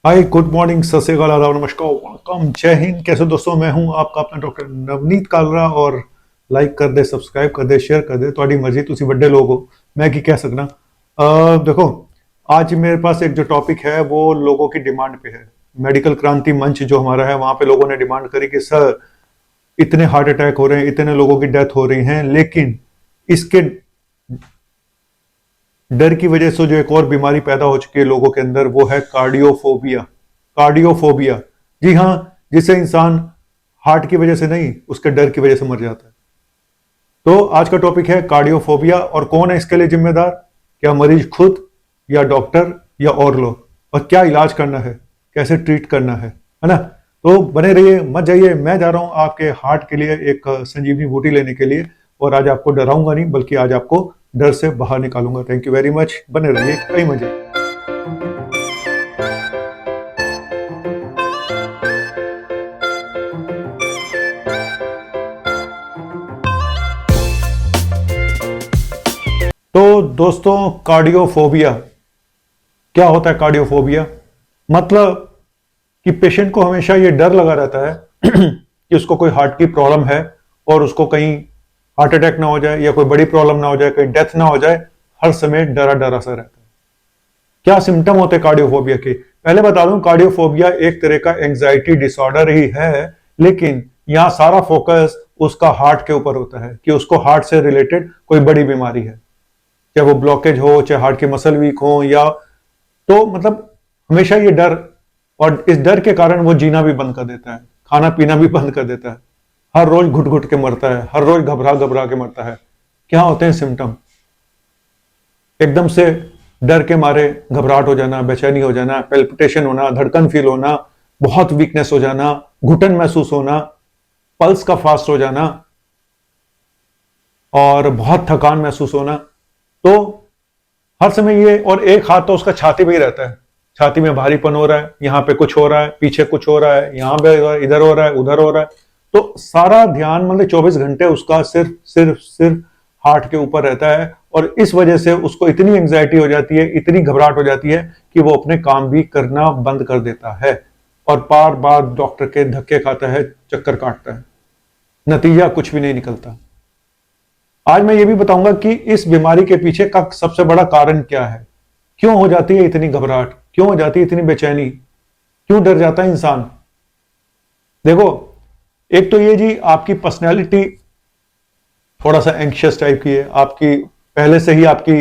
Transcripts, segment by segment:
हाय, good morning, सत श्री अकाल, आदाब, नमस्कार, वणकम, जय हिंद। कैसे दोस्तों, मैं हूं आपका अपना डॉक्टर नवनीत कालरा। और लाइक कर दे, सब्सक्राइब कर दे, शेयर कर दे, थोड़ी मर्जी, तुसी बड़े लोग हो, मैं की कह सकना। देखो, आज मेरे पास एक जो टॉपिक है वो लोगों की डिमांड पे है। मेडिकल क्रांति मंच जो हमारा है, वहां पे लोगों ने डिमांड करी कि सर, इतने हार्ट अटैक हो रहे हैं, इतने लोगों की डेथ हो रही है, लेकिन इसके डर की वजह से जो एक और बीमारी पैदा हो चुकी है लोगों के अंदर, वो है कार्डियोफोबिया। कार्डियोफोबिया, जी हाँ, जिससे इंसान हार्ट की वजह से नहीं, उसके डर की वजह से मर जाता है। तो आज का टॉपिक है कार्डियोफोबिया। और कौन है इसके लिए जिम्मेदार? क्या मरीज खुद, या डॉक्टर, या और लोग? और क्या इलाज करना है, कैसे ट्रीट करना है ना? तो बने रहिए, मत जाइए। मैं जा रहा हूं आपके हार्ट के लिए एक संजीवनी बूटी लेने के लिए। और आज आपको डराऊंगा नहीं, बल्कि आज आपको डर से बाहर निकालूंगा। थैंक यू वेरी मच, बने रहिए, कई मजे। तो दोस्तों, कार्डियोफोबिया क्या होता है? कार्डियोफोबिया मतलब कि पेशेंट को हमेशा ये डर लगा रहता है कि उसको कोई हार्ट की प्रॉब्लम है, और उसको कहीं हार्ट अटैक ना हो जाए, या कोई बड़ी प्रॉब्लम ना हो जाए, कहीं डेथ ना हो जाए। हर समय डरा डरा सा रहता है। क्या सिम्टम होते हैं कार्डियोफोबिया के? पहले बता दूं, कार्डियोफोबिया एक तरह का एंजाइटी डिसऑर्डर ही है, लेकिन यहां सारा फोकस उसका हार्ट के ऊपर होता है कि उसको हार्ट से रिलेटेड कोई बड़ी बीमारी है, चाहे वो ब्लॉकेज हो, चाहे हार्ट के मसल वीक हो, या तो मतलब हमेशा ये डर, और इस डर के कारण वो जीना भी बंद कर देता है, खाना पीना भी बंद कर देता है, हर रोज घुट घुट के मरता है, हर रोज घबरा घबरा के मरता है। क्या होते हैं सिम्टम? एकदम से डर के मारे घबराहट हो जाना, बेचैनी हो जाना, पेल्पिटेशन होना, धड़कन फील होना, बहुत वीकनेस हो जाना, घुटन महसूस होना, पल्स का फास्ट हो जाना, और बहुत थकान महसूस होना। तो हर समय ये, और एक हाथ तो उसका छाती पे ही रहता है, छाती में भारीपन हो रहा है, यहां पे कुछ हो रहा है, पीछे कुछ हो रहा है, यहां पे इधर हो रहा है, उधर हो रहा है। तो सारा ध्यान मतलब 24 घंटे उसका सिर्फ सिर्फ सिर्फ हार्ट के ऊपर रहता है। और इस वजह से उसको इतनी एंग्जाइटी हो जाती है, इतनी घबराहट हो जाती है कि वो अपने काम भी करना बंद कर देता है, और बार बार डॉक्टर के धक्के खाता है, चक्कर काटता है, नतीजा कुछ भी नहीं निकलता। आज मैं ये भी बताऊंगा कि इस बीमारी के पीछे का सबसे बड़ा कारण क्या है, क्यों हो जाती है इतनी घबराहट, क्यों हो जाती है इतनी बेचैनी, क्यों डर जाता है इंसान। देखो, एक तो ये जी, आपकी पर्सनैलिटी थोड़ा सा एंक्शियस टाइप की है, आपकी पहले से ही आपकी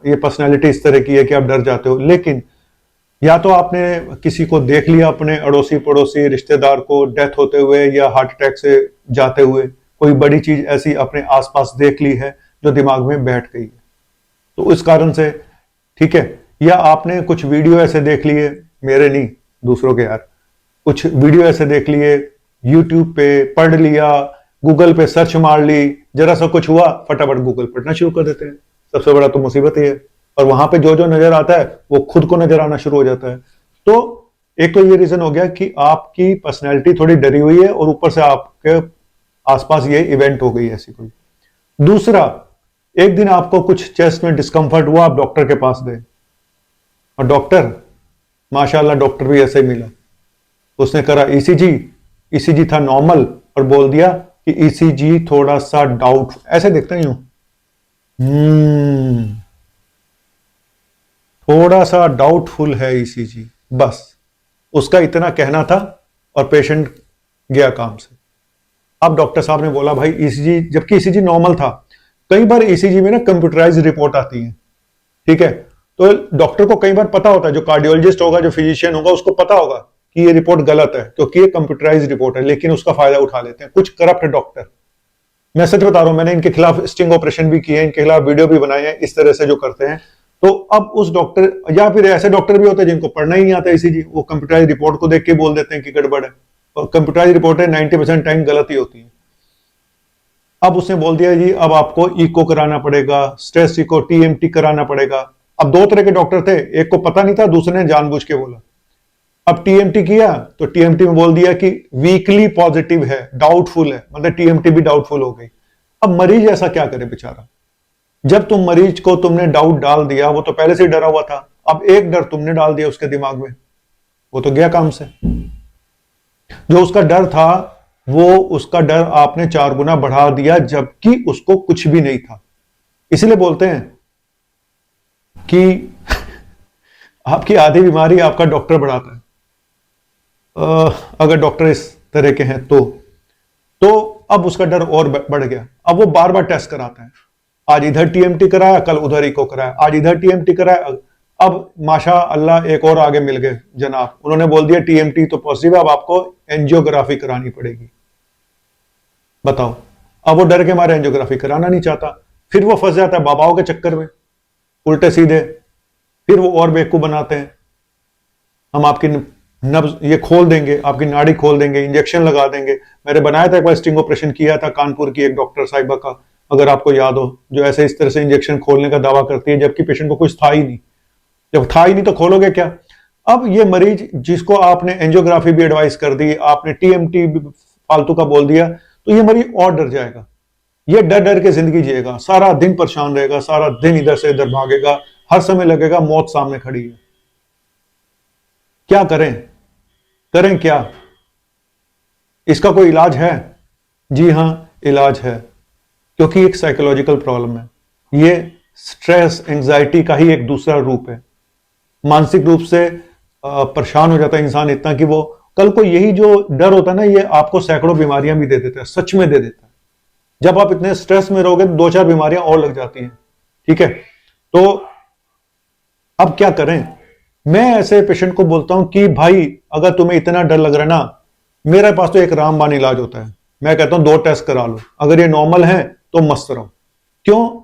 ये पर्सनैलिटी इस तरह की है कि आप डर जाते हो। लेकिन या तो आपने किसी को देख लिया, अपने अड़ोसी पड़ोसी रिश्तेदार को डेथ होते हुए या हार्ट अटैक से जाते हुए, कोई बड़ी चीज ऐसी अपने आसपास देख ली है जो दिमाग में बैठ गई है, तो इस कारण से, ठीक है। या आपने कुछ वीडियो ऐसे देख लिए, मेरे नहीं, दूसरों के यार, कुछ वीडियो ऐसे देख लिए, यूट्यूब पे पढ़ लिया, गूगल पे सर्च मार ली, जरा सा कुछ हुआ, फटाफट गूगल पढ़ना शुरू कर देते हैं। सबसे बड़ा तो मुसीबत ही है। और वहां पे जो जो नजर आता है वो खुद को नजर आना शुरू हो जाता है। तो एक तो ये रीजन हो गया कि आपकी पर्सनैलिटी थोड़ी डरी हुई है, और ऊपर से आपके आसपास ये इवेंट हो गई ऐसी कोई। दूसरा, एक दिन आपको कुछ चेस्ट में डिस्कंफर्ट हुआ, आप डॉक्टर के पास गए, और डॉक्टर, माशाल्लाह डॉक्टर भी ऐसे ही मिला, उसने करा ईसीजी, ईसीजी था नॉर्मल, और बोल दिया कि ईसीजी थोड़ा सा डाउट, ऐसे देखते हैं यूं, थोड़ा सा डाउटफुल है ईसीजी, बस उसका इतना कहना था, और पेशेंट गया काम से। अब डॉक्टर साहब ने बोला भाई ईसीजी, जबकि ईसीजी नॉर्मल था। कई बार ईसीजी में ना कंप्यूटराइज रिपोर्ट आती है, ठीक है, तो डॉक्टर को कई बार पता होता है, जो कार्डियोलॉजिस्ट होगा, जो फिजिशियन होगा, उसको पता होगा कि ये रिपोर्ट गलत है, क्योंकि ये कंप्यूटराइज रिपोर्ट है, लेकिन उसका फायदा उठा लेते हैं कुछ करप्ट डॉक्टर। मैं सच बता रहा हूं, मैंने इनके खिलाफ स्टिंग ऑपरेशन भी किए हैं, इनके खिलाफ वीडियो भी बनाए हैं, इस तरह से जो करते हैं। तो अब उस डॉक्टर, या फिर ऐसे डॉक्टर भी होते हैं जिनको पढ़ना ही नहीं आता ईसीजी, वो कंप्यूटराइज रिपोर्ट को देख के बोल देते हैं कि गड़बड़ है, और कंप्यूटराइज रिपोर्ट है 90% टाइम गलत ही होती है। अब उसने बोल दिया जी, अब आपको इको कराना पड़ेगा, स्ट्रेस इको, टीएमटी कराना पड़ेगा। अब दो तरह के डॉक्टर थे, एक को पता नहीं था, दूसरे ने जानबूझ के बोला। अब टीएमटी किया, तो टीएमटी में बोल दिया कि वीकली पॉजिटिव है, डाउटफुल है, मतलब टीएमटी भी डाउटफुल हो गई। अब मरीज ऐसा क्या करे बेचारा? जब तुम मरीज को तुमने डाउट डाल दिया, वो तो पहले से ही डरा हुआ था, अब एक डर तुमने डाल दिया उसके दिमाग में, वो तो गया काम से। जो उसका डर था, वो उसका डर आपने 4 गुना बढ़ा दिया, जबकि उसको कुछ भी नहीं था। इसलिए बोलते हैं कि आपकी आधी बीमारी आपका डॉक्टर बढ़ाता है। अगर डॉक्टर इस तरह के हैं तो अब उसका डर और बढ़ गया। अब वो बार बार टेस्ट कराता है, आज इधर टीएमटी कराया, कल उधर इको कराया, आज इधर टीएमटी कराया। अब माशा अल्लाह एक और आगे मिल गए जनाब, उन्होंने बोल दिया टीएमटी तो पॉजिटिव है, अब आपको एंजियोग्राफी करानी पड़ेगी। बताओ, अब वो डर के मारे एंजियोग्राफी कराना नहीं चाहता। फिर वो फंस जाता है बाबाओं के चक्कर में, उल्टे सीधे। फिर वो और बेवकूफ बनाते हैं, हम आपकी नब्ज ये खोल देंगे, आपकी नाड़ी खोल देंगे, इंजेक्शन लगा देंगे। मैंने बनाया था एक बार, स्टिंग ऑपरेशन किया था कानपुर की एक डॉक्टर साहिबा का, अगर आपको याद हो, जो ऐसे इस तरह से इंजेक्शन खोलने का दावा करती है, जबकि पेशेंट को कुछ था ही नहीं। जब था ही नहीं तो खोलोगे क्या? अब ये मरीज जिसको आपने एंजियोग्राफी भी एडवाइस कर दी, आपने टीएमटी भी फालतू का बोल दिया, तो ये मरीज और डर जाएगा। ये डर डर के जिंदगी जिएगा, सारा दिन परेशान रहेगा, सारा दिन इधर से इधर भागेगा, हर समय लगेगा मौत सामने खड़ी है। क्या करें? करें क्या? इसका कोई इलाज है? जी हां, इलाज है, क्योंकि एक साइकोलॉजिकल प्रॉब्लम है। ये स्ट्रेस एंजाइटी का ही एक दूसरा रूप है। मानसिक रूप से परेशान हो जाता है इंसान इतना कि वो कल को यही जो डर होता है ना, ये आपको सैकड़ों बीमारियां भी दे देता है, सच में दे देता है। जब आप इतने स्ट्रेस में रहोगे तो 2-4 बीमारियां और लग जाती हैं। ठीक है, तो अब क्या करें? मैं ऐसे पेशेंट को बोलता हूं कि भाई, अगर तुम्हें इतना डर लग रहा है ना, मेरे पास तो एक रामबाण इलाज होता है। मैं कहता हूं 2 टेस्ट करा लो, अगर ये नॉर्मल है तो मस्त रहो। क्यों?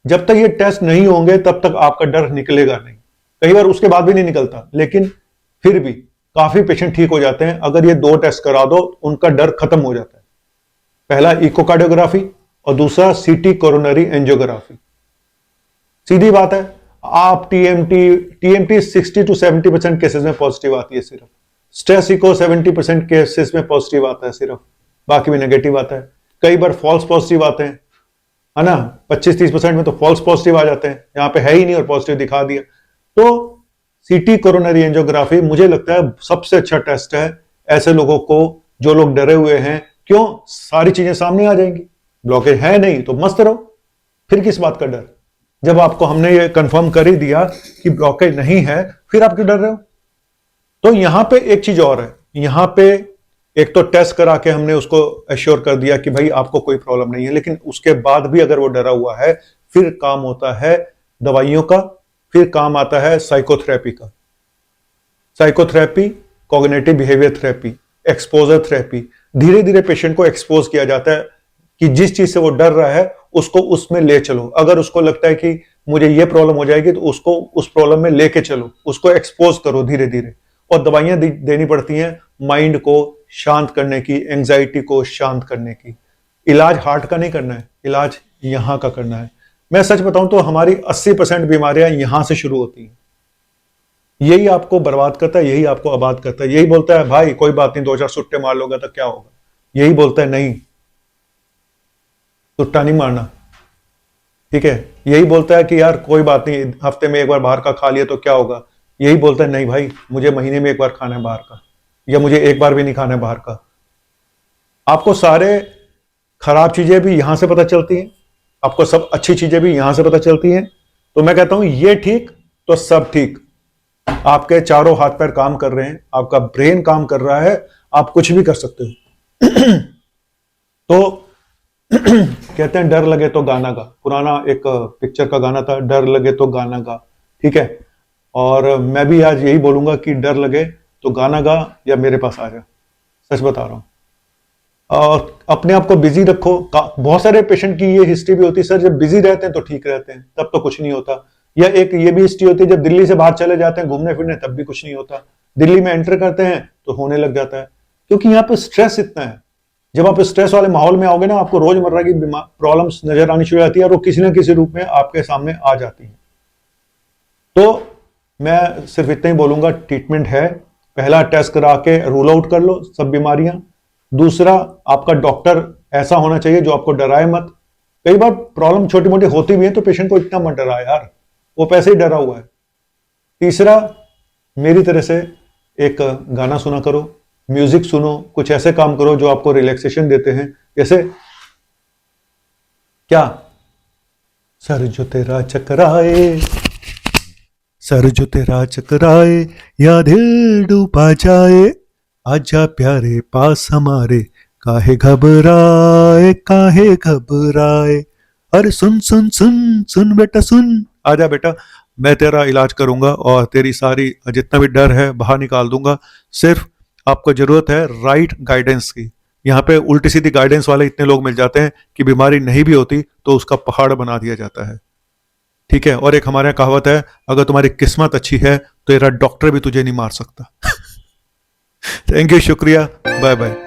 जब तक ये टेस्ट नहीं होंगे तब तक आपका डर निकलेगा नहीं। कई बार उसके बाद भी नहीं निकलता, लेकिन फिर भी काफी पेशेंट ठीक हो जाते हैं अगर ये 2 टेस्ट करा दो, उनका डर खत्म हो जाता है। पहला इकोकार्डियोग्राफी और दूसरा सीटी कोरोनरी एंजियोग्राफी। सीधी बात है, आप टीएमटी 60 to 70% केसेस में पॉजिटिव आती है सिर्फ। स्ट्रेस इको 70% केसेस में पॉजिटिव आता है सिर्फ, बाकी में नेगेटिव आता है। कई बार फॉल्स पॉजिटिव आते हैं, है ना, 25-30% में तो फॉल्स पॉजिटिव आ जाते हैं, यहां पे है ही नहीं और पॉजिटिव दिखा दिया। तो सीटी कोरोनरी एंजियोग्राफी मुझे लगता है सबसे अच्छा टेस्ट है ऐसे लोगों को जो लोग डरे हुए हैं। क्यों? सारी चीजें सामने आ जाएंगी। ब्लॉकेज है नहीं तो मस्त रहो, फिर किस बात का डर? जब आपको हमने ये कंफर्म कर ही दिया कि ब्लॉकेज नहीं है, फिर आप क्यों डर रहे हो? तो यहां पे एक चीज और है, यहां पे एक तो टेस्ट करा के हमने उसको एश्योर कर दिया कि भाई आपको कोई प्रॉब्लम नहीं है, लेकिन उसके बाद भी अगर वो डरा हुआ है, फिर काम होता है दवाइयों का, फिर काम आता है साइकोथेरेपी का। Psychotherapy, cognitive behaviour therapy, exposure therapy. धीरे धीरे पेशेंट को एक्सपोज किया जाता है कि जिस चीज से वो डर रहा है उसको उसमें ले चलो। अगर उसको लगता है कि मुझे ये प्रॉब्लम हो जाएगी तो उसको उस प्रॉब्लम में लेके चलो, उसको एक्सपोज करो धीरे धीरे। और दवाइयां देनी पड़ती हैं माइंड को शांत करने की, एंजाइटी को शांत करने की। इलाज हार्ट का नहीं करना है, इलाज यहां का करना है। मैं सच बताऊं तो हमारी 80% बीमारियां यहां से शुरू होती हैं। यही आपको बर्बाद करता है, यही आपको आबाद करता है। यही बोलता है भाई कोई बात नहीं, 2-4 सुट्टे मार लोगे तो क्या होगा। यही बोलता है नहीं, सुट्टा नहीं मारना, ठीक है। यही बोलता है कि यार कोई बात नहीं, हफ्ते में एक बार बाहर का खा लिया तो क्या होगा। यही बोलता है नहीं भाई, मुझे महीने में एक बार खाना है बाहर का, या मुझे एक बार भी नहीं खाना है बाहर का। आपको सारे खराब चीजें भी यहां से पता चलती हैं, आपको सब अच्छी चीजें भी यहां से पता चलती हैं। तो मैं कहता हूं ये ठीक तो सब ठीक। आपके चारों हाथ पैर काम कर रहे हैं, आपका ब्रेन काम कर रहा है, आप कुछ भी कर सकते हो। तो कहते हैं डर लगे तो गाना गा, पुराना एक पिक्चर का गाना था, डर लगे तो गाना गा, ठीक है। और मैं भी आज यही बोलूंगा कि डर लगे तो गाना गा या मेरे पास आ जा, सच बता रहा हूं। और अपने आप को बिजी रखो। बहुत सारे पेशेंट की ये हिस्ट्री भी होती है, सर जब बिजी रहते हैं तो ठीक रहते हैं, तब तो कुछ नहीं होता। या एक ये भी हिस्ट्री होती है, जब दिल्ली से बाहर चले जाते हैं घूमने फिरने, तब भी कुछ नहीं होता। दिल्ली में एंटर करते हैं तो होने लग जाता है, क्योंकि यहाँ पे स्ट्रेस इतना है। जब आप स्ट्रेस वाले माहौल में आओगे ना, आपको रोजमर्रा की प्रॉब्लम्स नजर आनी शुरू हो जाती है, और वो किसी न किसी रूप में आपके सामने आ जाती है। तो मैं सिर्फ इतना ही बोलूंगा, ट्रीटमेंट है। पहला, टेस्ट करा के रूल आउट कर लो सब बीमारियां। दूसरा, आपका डॉक्टर ऐसा होना चाहिए जो आपको डराए मत। कई बार प्रॉब्लम छोटी मोटी होती भी है तो पेशेंट को इतना मत डराए यार, वो पैसे ही डरा हुआ है। तीसरा, मेरी तरह से एक गाना सुना करो, म्यूजिक सुनो, कुछ ऐसे काम करो जो आपको रिलैक्सेशन देते हैं। जैसे क्या, सर जो तेरा चकराए, सर जो तेरा चकराए, या दिल डूबा जाए, आजा प्यारे पास हमारे, काहे घबराए काहे घबराए। अरे सुन सुन सुन सुन बेटा सुन, आजा बेटा, मैं तेरा इलाज करूंगा और तेरी सारी जितना भी डर है बाहर निकाल दूंगा। सिर्फ आपको जरूरत है राइट गाइडेंस की। यहाँ पे उल्टी सीधी गाइडेंस वाले इतने लोग मिल जाते हैं कि बीमारी नहीं भी होती तो उसका पहाड़ बना दिया जाता है। ठीक है, और एक हमारे यहाँ कहावत है, अगर तुम्हारी किस्मत अच्छी है तो तेरा डॉक्टर भी तुझे नहीं मार सकता। थैंक यू, शुक्रिया, बाय बाय।